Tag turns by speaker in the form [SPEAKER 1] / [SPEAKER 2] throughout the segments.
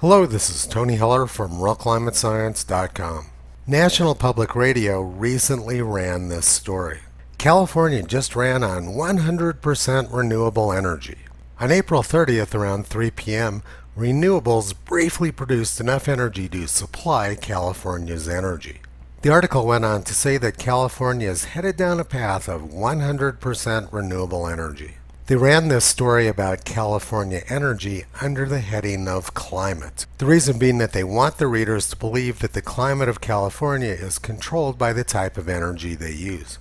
[SPEAKER 1] Hello, this is Tony Heller from RealClimateScience.com. National Public Radio recently ran this story. California just ran on 100% renewable energy. On April 30th around 3 p.m., renewables briefly produced enough energy to supply California's energy. The article went on to say that California is headed down a path of 100% renewable energy. They ran this story about California energy under the heading of climate. The reason being that they want the readers to believe that the climate of California is controlled by the type of energy they use.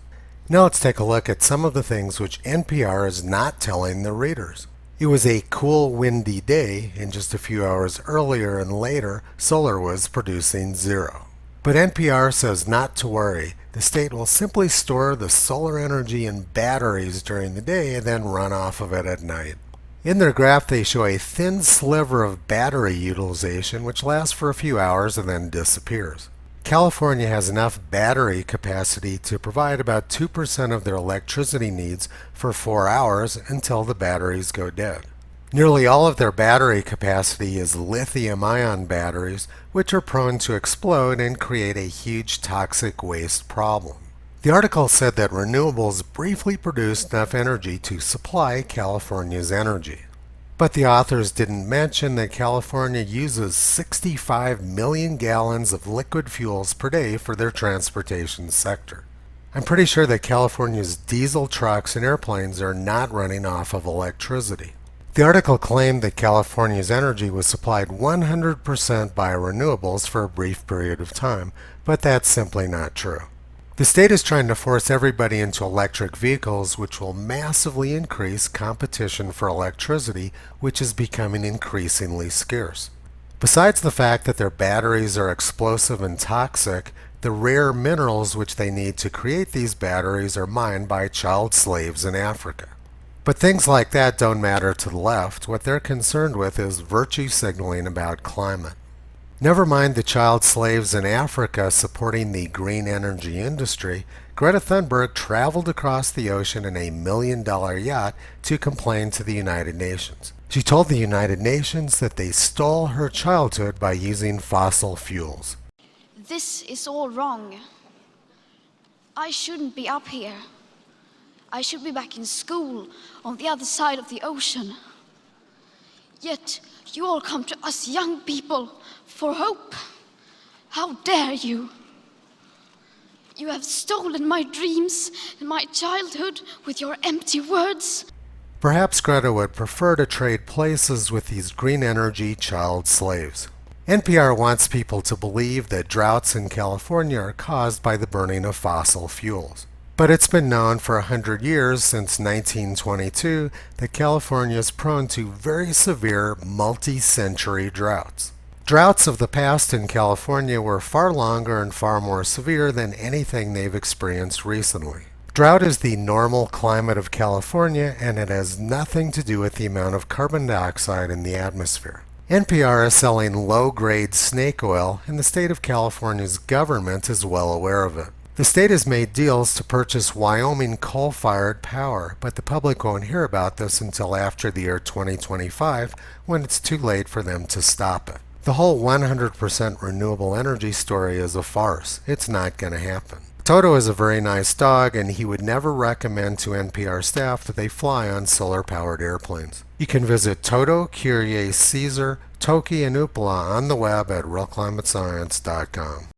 [SPEAKER 1] Now let's take a look at some of the things which NPR is not telling the readers. It was a cool, windy day, and just a few hours earlier and later, solar was producing zero. But NPR says not to worry. The state will simply store the solar energy in batteries during the day and then run off of it at night. In their graph, they show a thin sliver of battery utilization which lasts for a few hours and then disappears. California has enough battery capacity to provide about 2% of their electricity needs for 4 hours until the batteries go dead. Nearly all of their battery capacity is lithium-ion batteries, which are prone to explode and create a huge toxic waste problem. The article said that renewables briefly produced enough energy to supply California's energy. But the authors didn't mention that California uses 65 million gallons of liquid fuels per day for their transportation sector. I'm pretty sure that California's diesel trucks and airplanes are not running off of electricity. The article claimed that California's energy was supplied 100% by renewables for a brief period of time, but that's simply not true. The state is trying to force everybody into electric vehicles, which will massively increase competition for electricity, which is becoming increasingly scarce. Besides the fact that their batteries are explosive and toxic, the rare minerals which they need to create these batteries are mined by child slaves in Africa. But things like that don't matter to the left. What they're concerned with is virtue signaling about climate. Never mind the child slaves in Africa supporting the green energy industry, Greta Thunberg traveled across the ocean in a $1 million yacht to complain to the United Nations. She told the United Nations that they stole her childhood by using fossil fuels.
[SPEAKER 2] This is all wrong. I shouldn't be up here. I should be back in school on the other side of the ocean. Yet you all come to us young people for hope. How dare you? You have stolen my dreams and my childhood with your empty words.
[SPEAKER 1] Perhaps Greta would prefer to trade places with these green energy child slaves. NPR wants people to believe that droughts in California are caused by the burning of fossil fuels. But it's been known for 100 years, since 1922, that California is prone to very severe multi-century droughts. Droughts of the past in California were far longer and far more severe than anything they've experienced recently. Drought is the normal climate of California, and it has nothing to do with the amount of carbon dioxide in the atmosphere. NPR is selling low-grade snake oil, and the state of California's government is well aware of it. The state has made deals to purchase Wyoming coal-fired power, but the public won't hear about this until after the year 2025, when it's too late for them to stop it. The whole 100% renewable energy story is a farce. It's not going to happen. Toto is a very nice dog, and he would never recommend to NPR staff that they fly on solar-powered airplanes. You can visit Toto, Kyrie, Caesar, Toki, and Upala on the web at RealClimateScience.com.